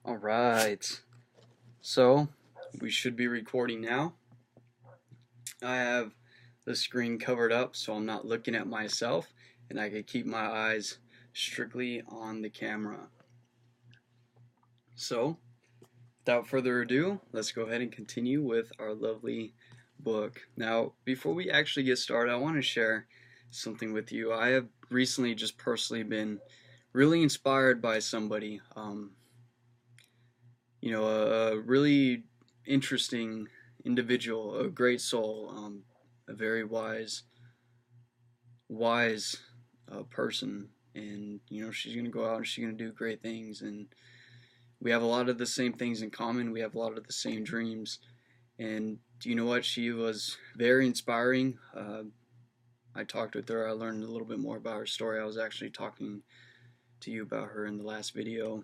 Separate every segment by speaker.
Speaker 1: Alright, so we should be recording now. I have the screen covered up so I'm not looking at myself and I can keep my eyes strictly on the camera. So, without further ado, let's go ahead and continue with our lovely book. Now, before we actually get started, I want to share something with you. I have recently just personally been really inspired by somebody. A really interesting individual, a great soul, a very wise person, and she's gonna go out and she's gonna do great things, and we have a lot of the same things in common. We have a lot of the same dreams, and you know what? She was very inspiring. I talked with her. I learned a little bit more about her story. I was actually talking to you about her in the last video.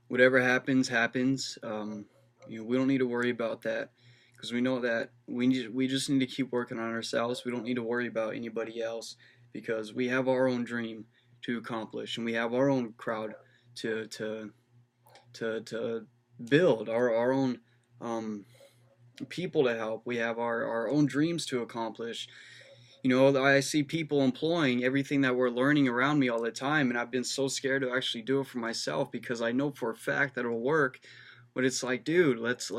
Speaker 1: Whatever happens, happens. We don't need to worry about that because we know that we just need to keep working on ourselves. We don't need to worry about anybody else because we have our own dream to accomplish, and we have our own crowd to build, our own people to help. We have our own dreams to accomplish. I see people employing everything that we're learning around me all the time, and I've been so scared to actually do it for myself because I know for a fact that it'll work. But it's like, dude, let's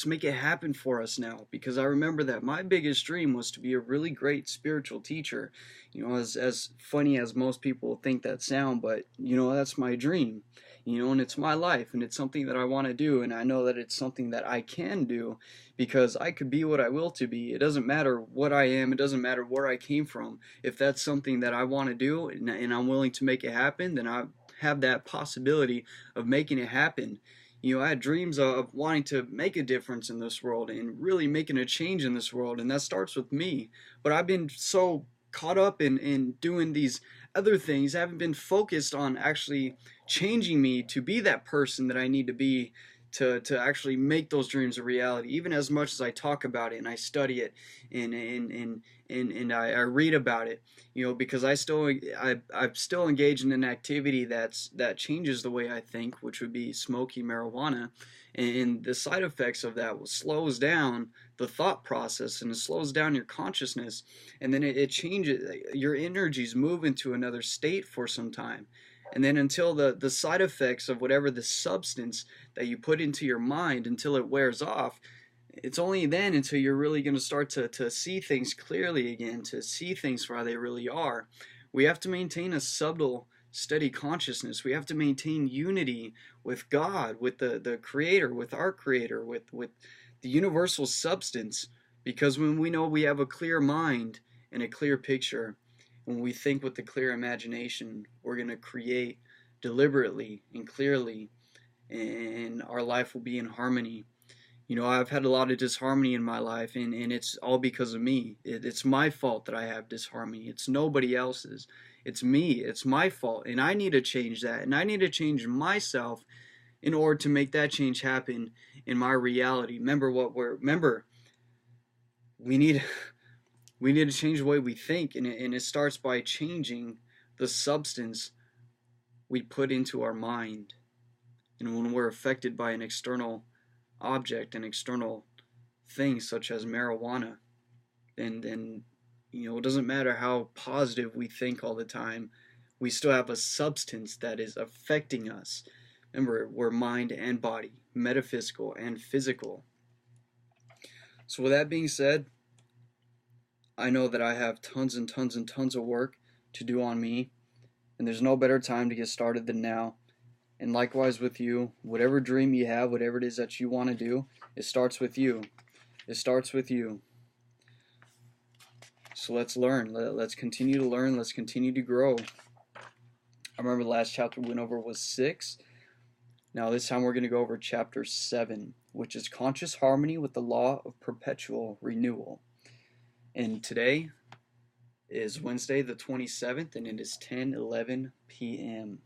Speaker 1: make it happen for us now, because I remember that my biggest dream was to be a really great spiritual teacher. As funny as most people think that sound, but that's my dream. And it's my life, and it's something that I want to do, and I know that it's something that I can do because I could be what I will to be. It doesn't matter what I am, it doesn't matter where I came from. If that's something that I want to do and I'm willing to make it happen, then I have that possibility of making it happen. I had dreams of wanting to make a difference in this world and really making a change in this world, and that starts with me. But I've been so caught up in doing these other things. I haven't been focused on actually changing me to be that person that I need to be to actually make those dreams a reality. Even as much as I talk about it and I study it and I read about it, because I'm still engaged in an activity that changes the way I think, which would be smoking marijuana, and the side effects of that slows down the thought process and it slows down your consciousness, and then it changes your energies, move into another state for some time. And then until the side effects of whatever the substance that you put into your mind, until it wears off, it's only then until you're really going to start to see things clearly again, to see things for how they really are. We have to maintain a subtle, steady consciousness. We have to maintain unity with God, with the Creator, with our Creator, with the universal substance, because when we know we have a clear mind and a clear picture, when we think with a clear imagination, we're going to create deliberately and clearly, and our life will be in harmony. I've had a lot of disharmony in my life, and it's all because of me. It's my fault that I have disharmony. It's nobody else's. It's me. It's my fault, and I need to change that, and I need to change myself in order to make that change happen in my reality. Remember, we need to change the way we think, and it starts by changing the substance we put into our mind. And when we're affected by an external object, an external thing such as marijuana, then it doesn't matter how positive we think all the time, we still have a substance that is affecting us. Remember, we're mind and body, metaphysical and physical. So with that being said, I know that I have tons and tons and tons of work to do on me, and there's no better time to get started than now. And likewise with you, whatever dream you have, whatever it is that you want to do, it starts with you. It starts with you. So let's learn. Let's continue to learn. Let's continue to grow. I remember the last chapter we went over was 6. Now this time we're going to go over chapter 7, which is conscious harmony with the law of perpetual renewal. And today is Wednesday the 27th, and it is 10:11 p.m.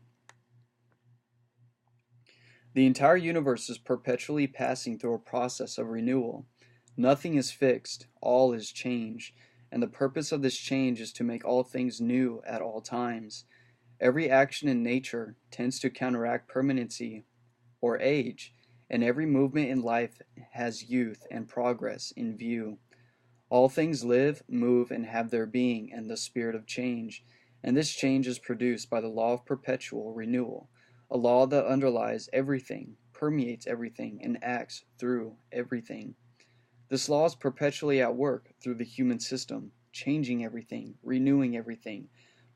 Speaker 1: The entire universe is perpetually passing through a process of renewal. Nothing is fixed, all is change, and the purpose of this change is to make all things new at all times. Every action in nature tends to counteract permanency or age, and every movement in life has youth and progress in view. All things live, move, and have their being in the spirit of change, and this change is produced by the law of perpetual renewal, a law that underlies everything, permeates everything, and acts through everything. This law is perpetually at work through the human system, changing everything, renewing everything.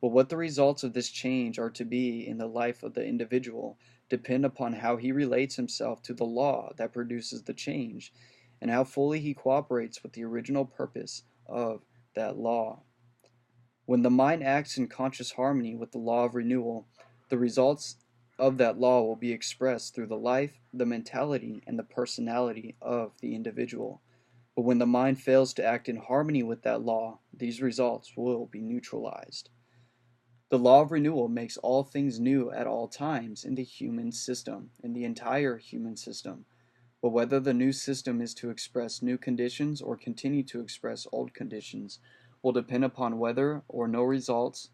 Speaker 1: But what the results of this change are to be in the life of the individual depend upon how he relates himself to the law that produces the change, and how fully he cooperates with the original purpose of that law. When the mind acts in conscious harmony with the law of renewal, the results of that law will be expressed through the life, the mentality, and the personality of the individual. But when the mind fails to act in harmony with that law, these results will be neutralized. The law of renewal makes all things new at all times in the human system, in the entire human system. But whether the new system is to express new conditions or continue to express old conditions will depend upon whether or no the results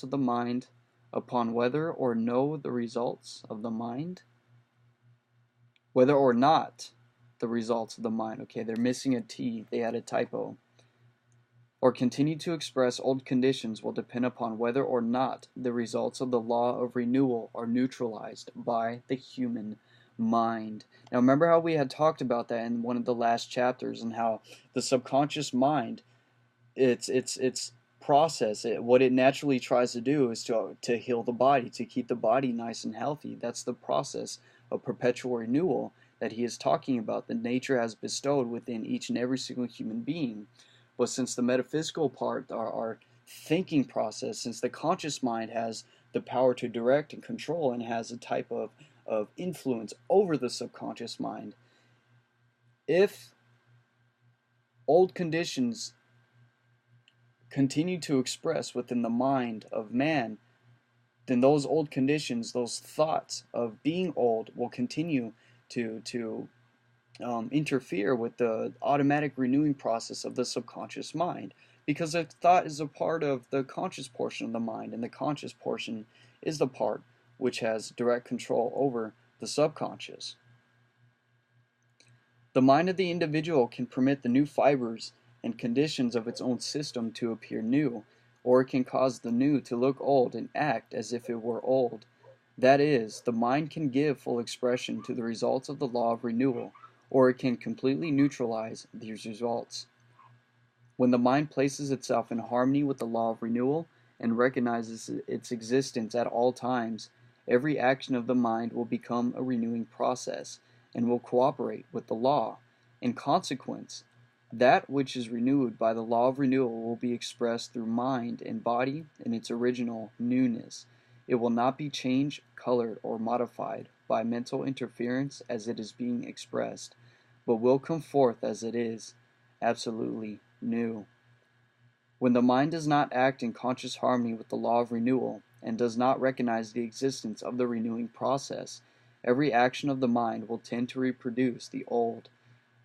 Speaker 1: of the mind, upon whether or no the results of the mind, whether or not the results of the mind. Okay, they're missing a T, they had a typo. Or continue to express old conditions will depend upon whether or not the results of the law of renewal are neutralized by the human mind. Now remember how we had talked about that in one of the last chapters, and how the subconscious mind, its process, what it naturally tries to do is to heal the body, to keep the body nice and healthy. That's the process of perpetual renewal that he is talking about, that nature has bestowed within each and every single human being. But since the metaphysical part, our thinking process, since the conscious mind has the power to direct and control and has a type of influence over the subconscious mind, if old conditions continue to express within the mind of man, then those old conditions, those thoughts of being old, will continue to interfere with the automatic renewing process of the subconscious mind, because the thought is a part of the conscious portion of the mind, and the conscious portion is the part which has direct control over the subconscious. The mind of the individual can permit the new fibers and conditions of its own system to appear new, or it can cause the new to look old and act as if it were old. That is, the mind can give full expression to the results of the law of renewal, or it can completely neutralize these results. When the mind places itself in harmony with the law of renewal and recognizes its existence at all times, every action of the mind will become a renewing process and will cooperate with the law. In consequence, that which is renewed by the law of renewal will be expressed through mind and body in its original newness. It will not be changed, colored, or modified by mental interference as it is being expressed, but will come forth as it is, absolutely new. When the mind does not act in conscious harmony with the law of renewal, and does not recognize the existence of the renewing process, every action of the mind will tend to reproduce the old.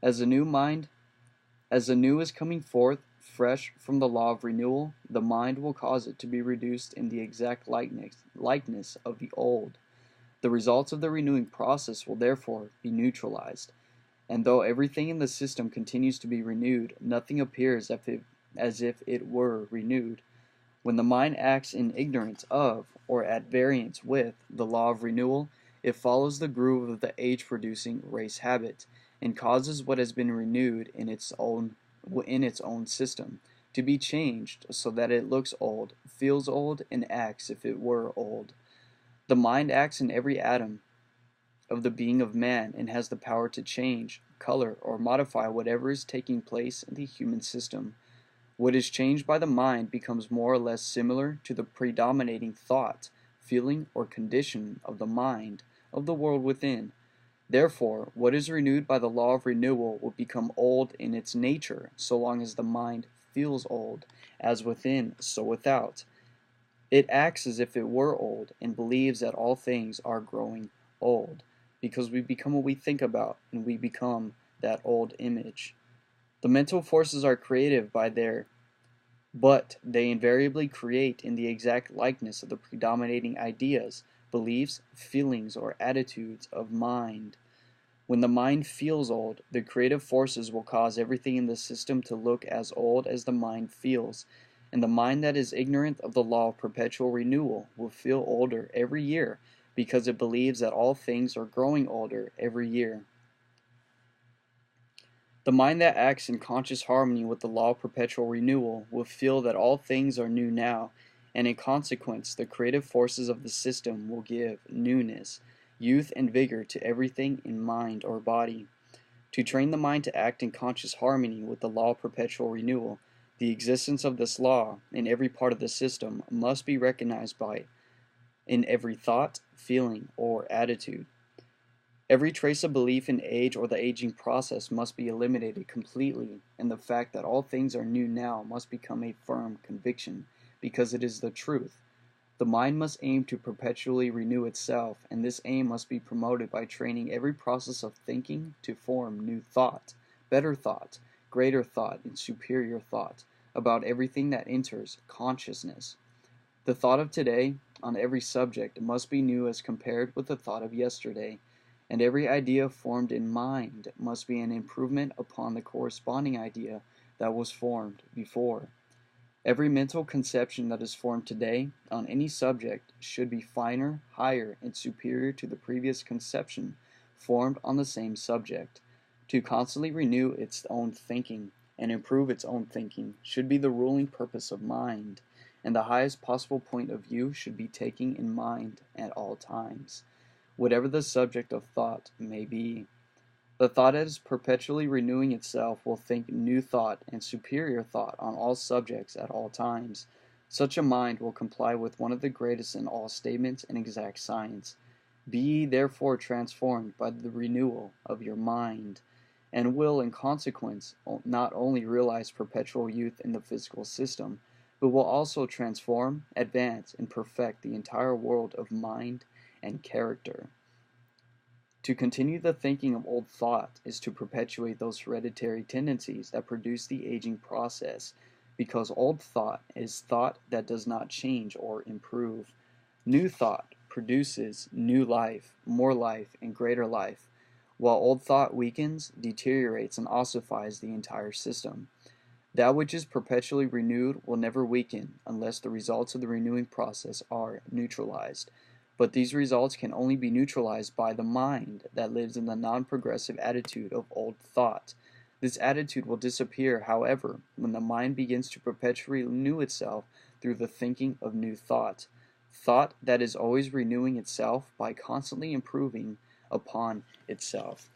Speaker 1: As the new is coming forth fresh from the law of renewal, the mind will cause it to be reduced in the exact likeness of the old. The results of the renewing process will therefore be neutralized, and though everything in the system continues to be renewed, nothing appears as if it were renewed. When the mind acts in ignorance of, or at variance with, the law of renewal, it follows the groove of the age-producing race habit, and causes what has been renewed in its own system to be changed so that it looks old, feels old, and acts if it were old. The mind acts in every atom of the being of man and has the power to change, color, or modify whatever is taking place in the human system. What is changed by the mind becomes more or less similar to the predominating thought, feeling, or condition of the mind of the world within. Therefore, what is renewed by the law of renewal will become old in its nature so long as the mind feels old, as within, so without. It acts as if it were old and believes that all things are growing old, because we become what we think about, and we become that old image. The mental forces are creative by their but they invariably create in the exact likeness of the predominating ideas, beliefs, feelings, or attitudes of mind. When the mind feels old, the creative forces will cause everything in the system to look as old as the mind feels, and the mind that is ignorant of the law of perpetual renewal will feel older every year because it believes that all things are growing older every year. The mind that acts in conscious harmony with the law of perpetual renewal will feel that all things are new now, and in consequence, the creative forces of the system will give newness, youth, and vigor to everything in mind or body. To train the mind to act in conscious harmony with the law of perpetual renewal, the existence of this law in every part of the system must be recognized by in every thought, feeling, or attitude. Every trace of belief in age or the aging process must be eliminated completely, and the fact that all things are new now must become a firm conviction, because it is the truth. The mind must aim to perpetually renew itself, and this aim must be promoted by training every process of thinking to form new thought, better thought, greater thought, and superior thought about everything that enters consciousness. The thought of today on every subject must be new as compared with the thought of yesterday, and every idea formed in mind must be an improvement upon the corresponding idea that was formed before. Every mental conception that is formed today on any subject should be finer, higher, and superior to the previous conception formed on the same subject. To constantly renew its own thinking and improve its own thinking should be the ruling purpose of mind, and the highest possible point of view should be taken in mind at all times, whatever the subject of thought may be. The thought that is perpetually renewing itself will think new thought and superior thought on all subjects at all times. Such a mind will comply with one of the greatest in all statements in exact science. Be ye therefore transformed by the renewal of your mind, and will in consequence not only realize perpetual youth in the physical system, but will also transform, advance, and perfect the entire world of mind and character. To continue the thinking of old thought is to perpetuate those hereditary tendencies that produce the aging process, because old thought is thought that does not change or improve. New thought produces new life, more life, and greater life, while old thought weakens, deteriorates, and ossifies the entire system. That which is perpetually renewed will never weaken unless the results of the renewing process are neutralized. But these results can only be neutralized by the mind that lives in the non-progressive attitude of old thought. This attitude will disappear, however, when the mind begins to perpetually renew itself through the thinking of new thought. Thought that is always renewing itself by constantly improving upon itself.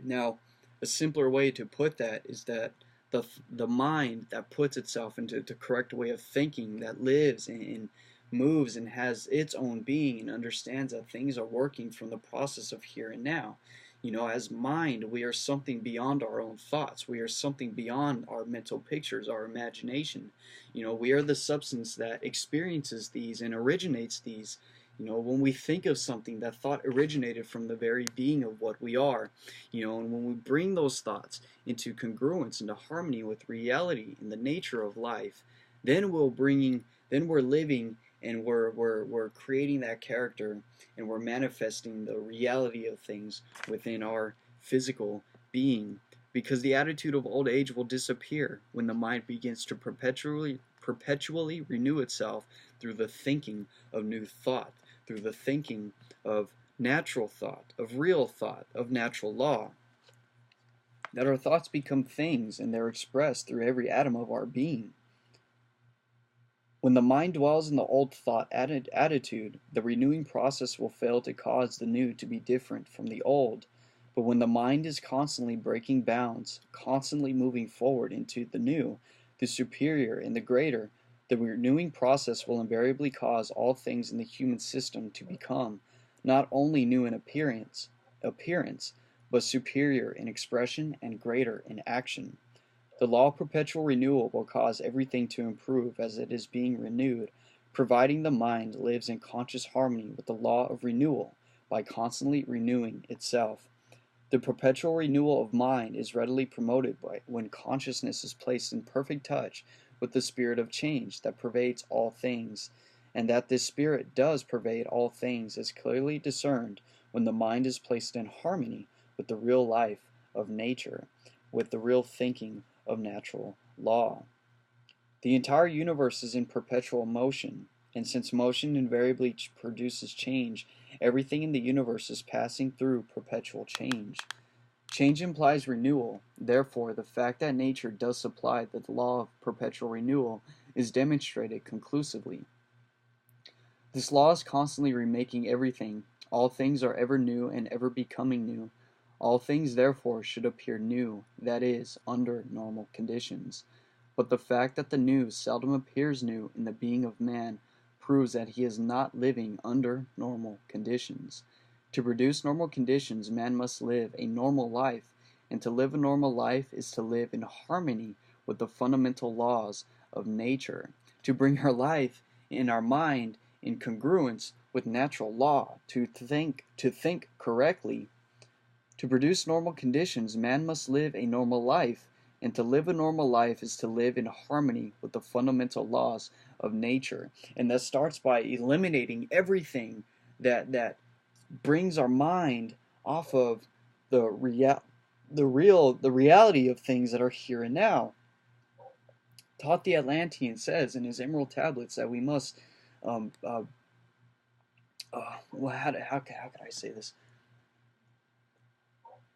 Speaker 1: Now, a simpler way to put that is that the mind that puts itself into the correct way of thinking, that lives and moves and has its own being and understands that things are working from the process of here and now. As mind, we are something beyond our own thoughts. We are something beyond our mental pictures, our imagination. We are the substance that experiences these and originates these. When we think of something, that thought originated from the very being of what we are. And when we bring those thoughts into congruence, into harmony with reality and the nature of life, then we're living, and we're creating that character, and we're manifesting the reality of things within our physical being, because the attitude of old age will disappear when the mind begins to perpetually renew itself through the thinking of new thought, through the thinking of natural thought, of real thought, of natural law. That our thoughts become things, and they're expressed through every atom of our being. When the mind dwells in the old thought attitude, the renewing process will fail to cause the new to be different from the old. But when the mind is constantly breaking bounds, constantly moving forward into the new, the superior, and the greater, the renewing process will invariably cause all things in the human system to become not only new in appearance, but superior in expression and greater in action. The law of perpetual renewal will cause everything to improve as it is being renewed, providing the mind lives in conscious harmony with the law of renewal by constantly renewing itself. The perpetual renewal of mind is readily promoted when consciousness is placed in perfect touch with the spirit of change that pervades all things, and that this spirit does pervade all things is clearly discerned when the mind is placed in harmony with the real life of nature, with the real thinking of natural law. The entire universe is in perpetual motion, and since motion invariably produces change, everything in the universe is passing through perpetual change. Change implies renewal. Therefore, the fact that nature does supply the law of perpetual renewal is demonstrated conclusively. This law is constantly remaking everything. All things are ever new and ever becoming new. All things, therefore, should appear new, that is, under normal conditions. But the fact that the new seldom appears new in the being of man proves that he is not living under normal conditions. To produce normal conditions, man must live a normal life, and to live a normal life is to live in harmony with the fundamental laws of nature, to bring our life in our mind in congruence with natural law, to think correctly. To produce normal conditions, man must live a normal life, and to live a normal life is to live in harmony with the fundamental laws of nature. And that starts by eliminating everything that brings our mind off of the reality of things that are here and now. Taught the Atlantean says in his Emerald Tablets that we must how could I say this?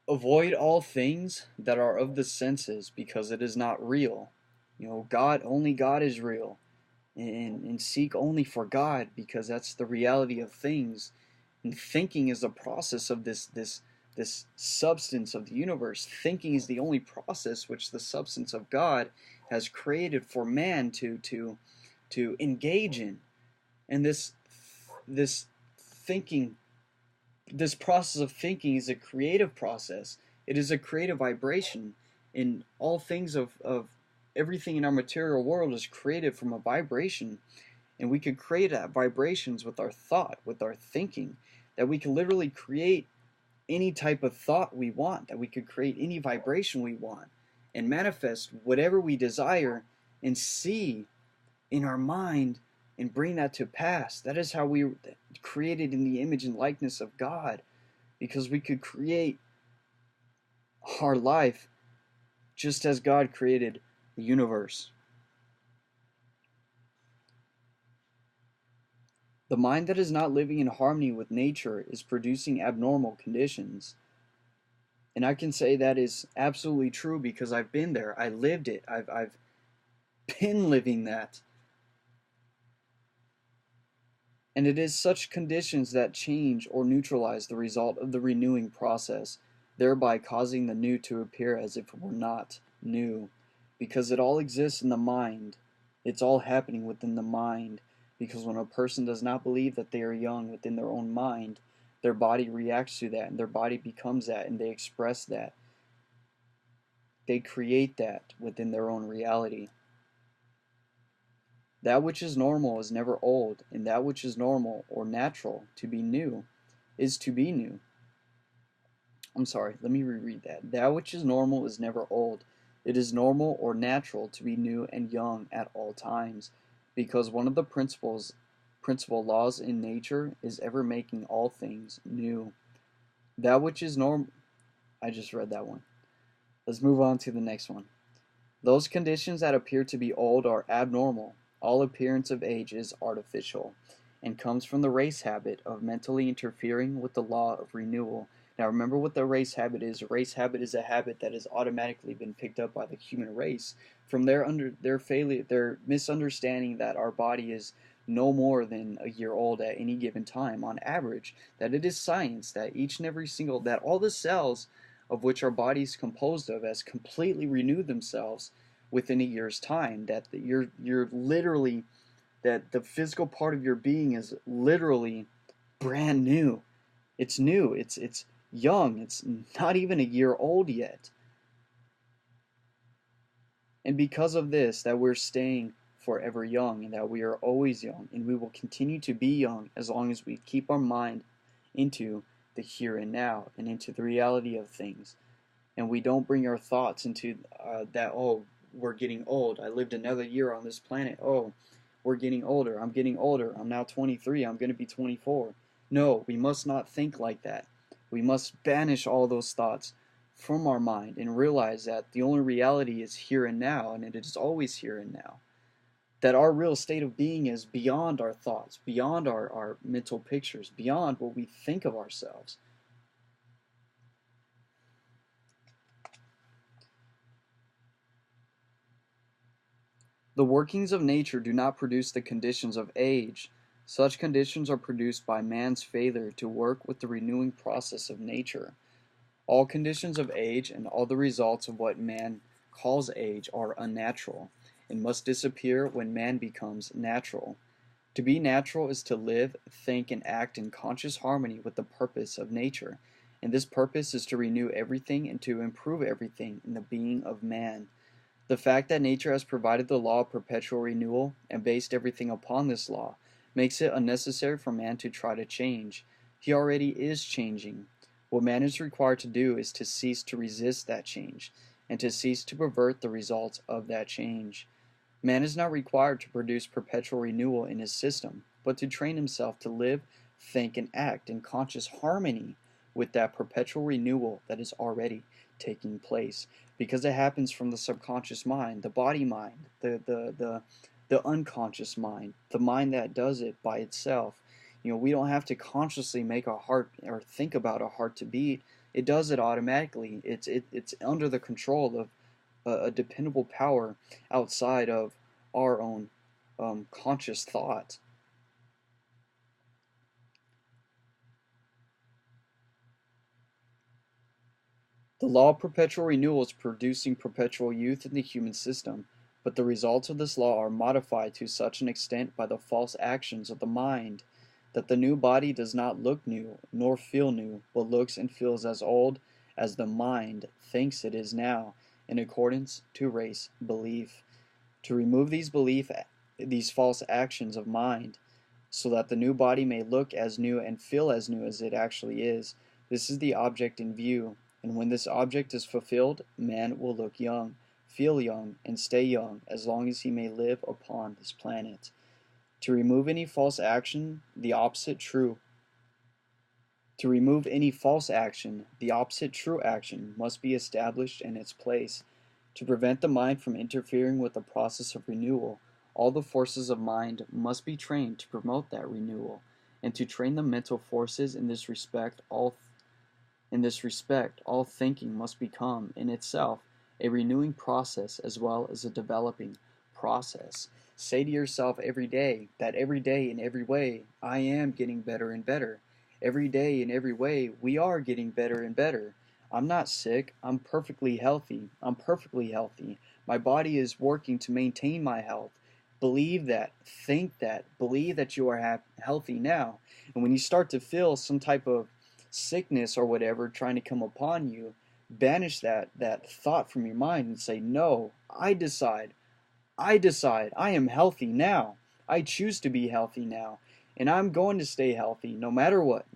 Speaker 1: Avoid all things that are of the senses, because it is not real. Only God is real, and seek only for God, because that's the reality of things. And thinking is the process of this substance of the universe. Thinking is the only process which the substance of God has created for man to engage in. And this thinking, this process of thinking is a creative process. It is a creative vibration. In all things of everything in our material world is created from a vibration. And we could create vibrations with our thought, with our thinking. That we can literally create any type of thought we want. That we could create any vibration we want. And manifest whatever we desire and see in our mind and bring that to pass. That is how we created in the image and likeness of God, because we could create our life just as God created the universe. The mind that is not living in harmony with nature is producing abnormal conditions. And I can say that is absolutely true because I've been there. I lived it. I've been living that. And it is such conditions that change or neutralize the result of the renewing process, thereby causing the new to appear as if it were not new. Because it all exists in the mind. It's all happening within the mind. Because when a person does not believe that they are young within their own mind, their body reacts to that, and their body becomes that, and they express that. They create that within their own reality. That which is normal is never old, and that which is normal or natural to be new is to be new. I'm sorry, let me reread that. That which is normal is never old. It is normal or natural to be new and young at all times, because one of the principal laws in nature is ever making all things new. That which is normal... I just read that one. Let's move on to the next one. Those conditions that appear to be old are abnormal. All appearance of age is artificial, and comes from the race habit of mentally interfering with the law of renewal. Now remember what the race habit is. A race habit is a habit that has automatically been picked up by the human race from their misunderstanding that our body is no more than a year old at any given time on average. That it is science, that each and every single, that all the cells of which our body is composed of has completely renewed themselves within a year's time. That you're literally, that the physical part of your being is literally brand new. It's new. It's young. It's not even a year old yet. And because of this, that we're staying forever young, and that we are always young, and we will continue to be young as long as we keep our mind into the here and now and into the reality of things. And we don't bring our thoughts into that, oh, we're getting old. I lived another year on this planet. Oh, we're getting older. I'm getting older. I'm now 23. I'm going to be 24. No, we must not think like that. We must banish all those thoughts from our mind and realize that the only reality is here and now, and it is always here and now. That our real state of being is beyond our thoughts, beyond our mental pictures, beyond what we think of ourselves. The workings of nature do not produce the conditions of age. Such conditions are produced by man's failure to work with the renewing process of nature. All conditions of age and all the results of what man calls age are unnatural, and must disappear when man becomes natural. To be natural is to live, think, and act in conscious harmony with the purpose of nature, and this purpose is to renew everything and to improve everything in the being of man. The fact that nature has provided the law of perpetual renewal and based everything upon this law makes it unnecessary for man to try to change. He already is changing. What man is required to do is to cease to resist that change, and to cease to pervert the results of that change. Man is not required to produce perpetual renewal in his system, but to train himself to live, think, and act in conscious harmony with that perpetual renewal that is already taking place, because it happens from the subconscious mind, the body mind, the unconscious mind, the mind that does it by itself. We don't have to consciously make our heart or think about our heart to beat. It does it automatically. It's under the control of a dependable power outside of our own conscious thought. The law of perpetual renewal is producing perpetual youth in the human system, but the results of this law are modified to such an extent by the false actions of the mind that the new body does not look new nor feel new, but looks and feels as old as the mind thinks it is now, in accordance to race belief. To remove these false actions of mind, so that the new body may look as new and feel as new as it actually is, this is the object in view. And when this object is fulfilled, man will look young, feel young, and stay young as long as he may live upon this planet. To remove any false action, the opposite true action must be established in its place. To prevent the mind from interfering with the process of renewal, all the forces of mind must be trained to promote that renewal, and to train the mental forces in this respect, all thinking must become, in itself, a renewing process as well as a developing process. Say to yourself every day that every day in every way I am getting better and better. Every day in every way we are getting better and better. I'm not sick. I'm perfectly healthy. My body is working to maintain my health. Believe that. Think that. Believe that you are healthy now. And when you start to feel some type of sickness or whatever trying to come upon you, banish that thought from your mind and say, no, I decide, I am healthy now. I choose to be healthy now, and I'm going to stay healthy no matter what.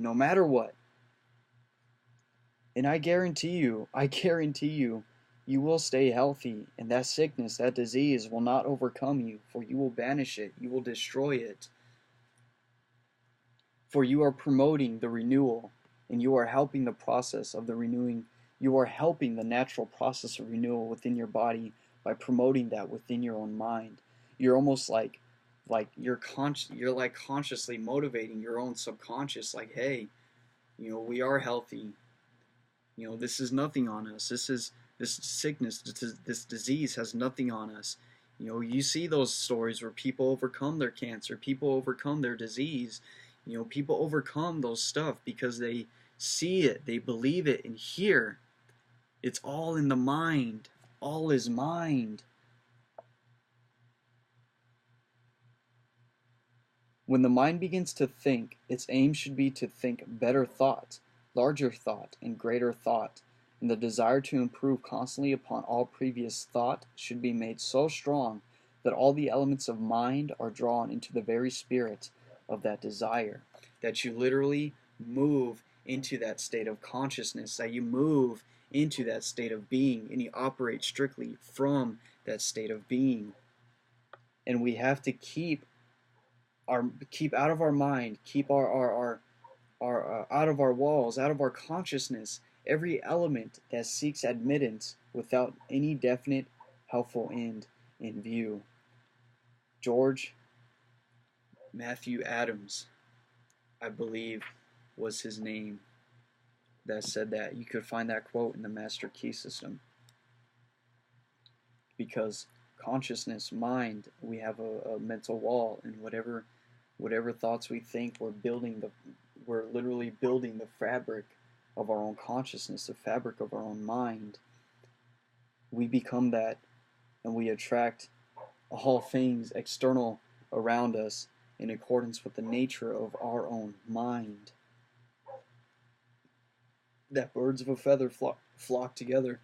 Speaker 1: And I guarantee you, you will stay healthy, and that sickness, that disease will not overcome you, for you will banish it, you will destroy it. For you are promoting the renewal, and you are helping the process of the renewing. You are helping the natural process of renewal within your body by promoting that within your own mind. You're almost like you're like consciously motivating your own subconscious, like, hey, we are healthy. This is nothing on us. This sickness, this disease has nothing on us. You see those stories where people overcome their cancer, people overcome their disease. People overcome those stuff because they see it, they believe it, and here, it's all in the mind. All is mind. When the mind begins to think, its aim should be to think better thought, larger thought, and greater thought, and the desire to improve constantly upon all previous thought should be made so strong that all the elements of mind are drawn into the very spirit of that desire, that you literally move into that state of consciousness, that you move into that state of being, and you operate strictly from that state of being. And we have to keep out of our mind, keep our out of our walls, out of our consciousness, every element that seeks admittance without any definite helpful end in view. George Matthew Adams, I believe, was his name, that said that. You could find that quote in the Master Key System. Because consciousness, mind, we have a mental wall, and whatever thoughts we think, we're literally building the fabric of our own consciousness, the fabric of our own mind. We become that, and we attract all things external around us in accordance with the nature of our own mind. That birds of a feather flock together.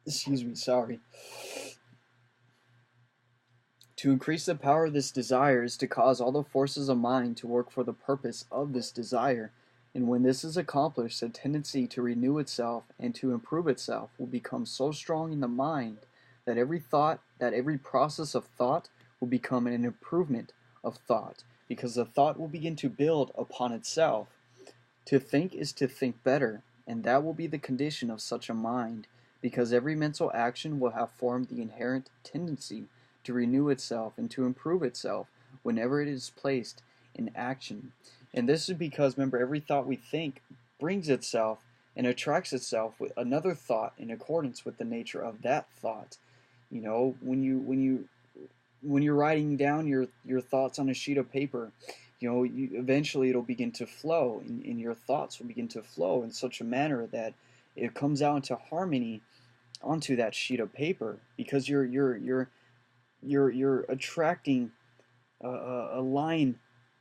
Speaker 1: Excuse me, sorry. To increase the power of this desire is to cause all the forces of mind to work for the purpose of this desire. And when this is accomplished, the tendency to renew itself and to improve itself will become so strong in the mind that every process of thought will become an improvement of thought, because the thought will begin to build upon itself. To think is to think better, and that will be the condition of such a mind, because every mental action will have formed the inherent tendency to renew itself and to improve itself whenever it is placed in action. And this is because, remember, every thought we think brings itself and attracts itself with another thought in accordance with the nature of that thought. You know, when you're writing down your thoughts on a sheet of paper, you know, eventually it'll begin to flow, and your thoughts will begin to flow in such a manner that it comes out into harmony onto that sheet of paper, because you're attracting a line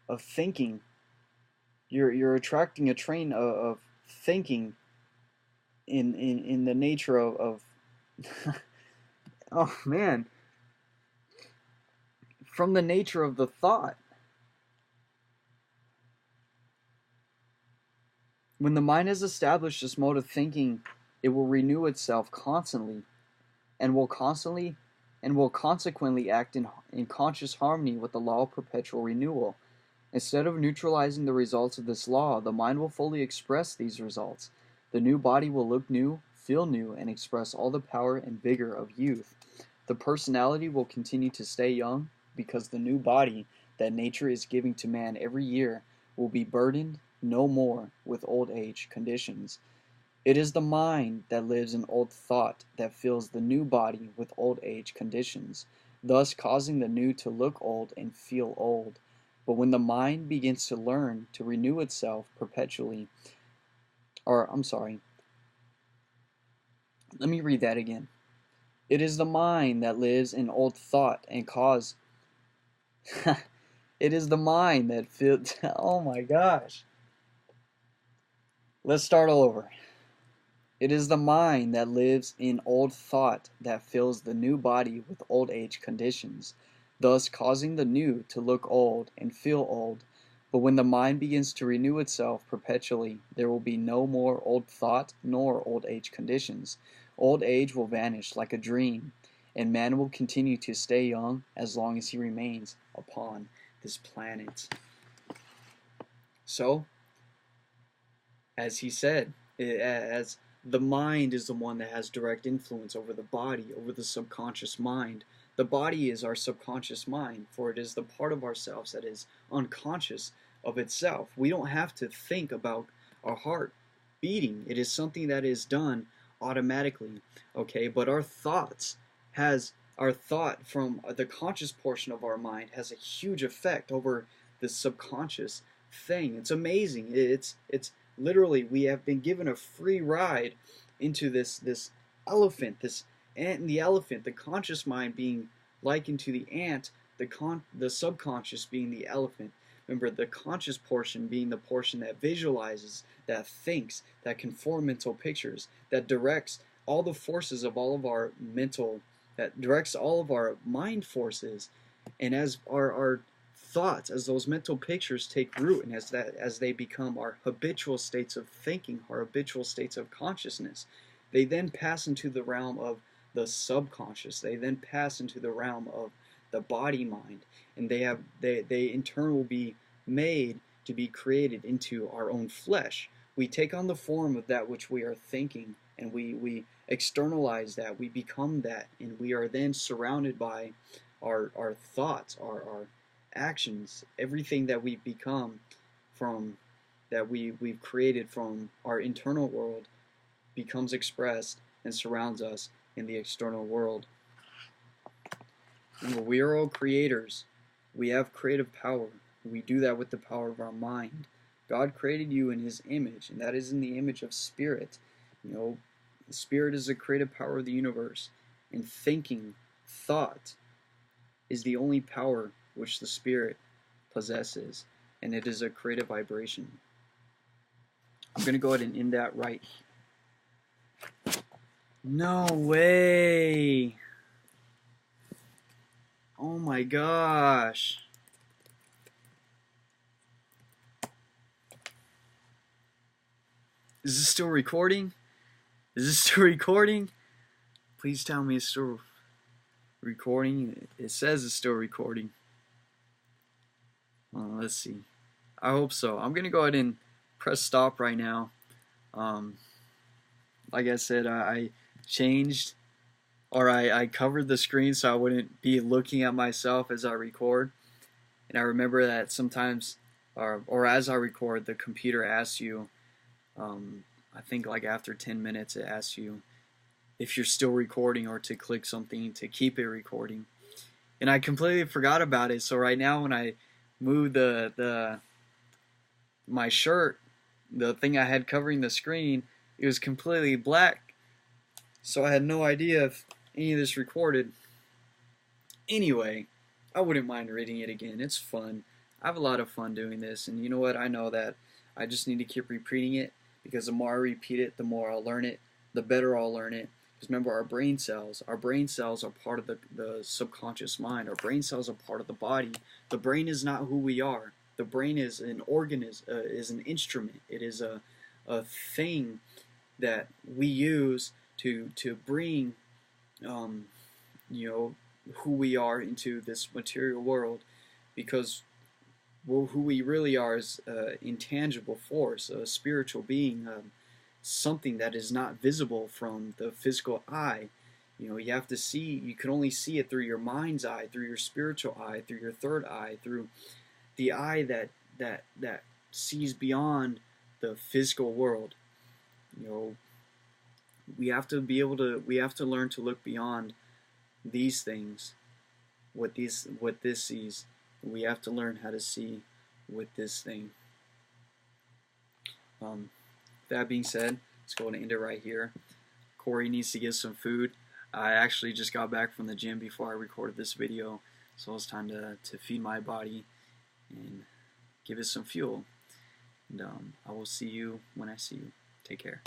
Speaker 1: of thinking. You're attracting a train of thinking in the nature of oh man, from the nature of the thought. When the mind has established this mode of thinking, it will renew itself constantly, and will consequently act in conscious harmony with the law of perpetual renewal. Instead of neutralizing the results of this law, the mind will fully express these results. The new body will look new, feel new, and express all the power and vigor of youth. The personality will continue to stay young, because the new body that nature is giving to man every year will be burdened no more with old age conditions. It is the mind that lives in old thought that fills the new body with old age conditions, thus causing the new to look old and feel old. But when the mind begins to learn to renew itself perpetually, let me read that again. It is the mind that lives in old thought and cause. It is the mind that fills. Oh my gosh. Let's start all over. It is the mind that lives in old thought that fills the new body with old age conditions, thus causing the new to look old and feel old. But when the mind begins to renew itself perpetually, there will be no more old thought nor old age conditions. Old age will vanish like a dream, and man will continue to stay young as long as he remains upon this planet. So, as he said, as the mind is the one that has direct influence over the body, over the subconscious mind. The body is our subconscious mind, for it is the part of ourselves that is unconscious of itself. We don't have to think about our heart beating. It is something that is done automatically, okay? But our thought from the conscious portion of our mind has a huge effect over the subconscious thing. It's amazing. It's literally, we have been given a free ride into this elephant, this ant and the elephant, the conscious mind being likened to the ant, the subconscious being the elephant. Remember, the conscious portion being the portion that visualizes, that thinks, that can form mental pictures, that directs all the forces of all of our that directs all of our mind forces. And as our thoughts, as those mental pictures take root, and as they become our habitual states of thinking, our habitual states of consciousness, they then pass into the realm of the subconscious. They then pass into the realm of the body mind, and they in turn will be made to be created into our own flesh. We take on the form of that which we are thinking, and we externalize that, we become that, and we are then surrounded by our thoughts, our actions, everything that we've become from, that we've created from our internal world becomes expressed and surrounds us in the external world. Remember, we are all creators. We have creative power. We do that with the power of our mind. God created you in His image, and that is in the image of spirit. You know, spirit is the creative power of the universe, and thinking, thought, is the only power which the spirit possesses, and it is a creative vibration. I'm going to go ahead and end that right here. No way! Oh my gosh! Is this still recording? Is this still recording? Please tell me it's still recording. It says it's still recording. Let's see. I hope so. I'm going to go ahead and press stop right now. Like I said, I changed, or I covered the screen so I wouldn't be looking at myself as I record. And I remember that sometimes, or as I record, the computer asks you, I think like after 10 minutes it asks you if you're still recording or to click something to keep it recording. And I completely forgot about it. So right now when I move my shirt, the thing I had covering the screen, it was completely black. So I had no idea if any of this recorded. Anyway, I wouldn't mind reading it again. It's fun. I have a lot of fun doing this, and you know what? I know that I just need to keep repeating it, because the more I repeat it, the more I'll learn it, the better I'll learn it. Because remember, our brain cells are part of the subconscious mind. Our brain cells are part of the body. The brain is not who we are. The brain is an organism, is an instrument. It is a thing that we use to bring, you know, who we are into this material world, because who we really are is an intangible force, a spiritual being, something that is not visible from the physical eye. You know, you have to see, you can only see it through your mind's eye, through your spiritual eye, through your third eye, through the eye that sees beyond the physical world. You know, we have to learn to look beyond these things, what this sees. We have to learn how to see with this thing. That being said, let's go ahead and end it right here. Corey needs to get some food. I actually just got back from the gym before I recorded this video, so it's time to feed my body and give it some fuel. And I will see you when I see you. Take care.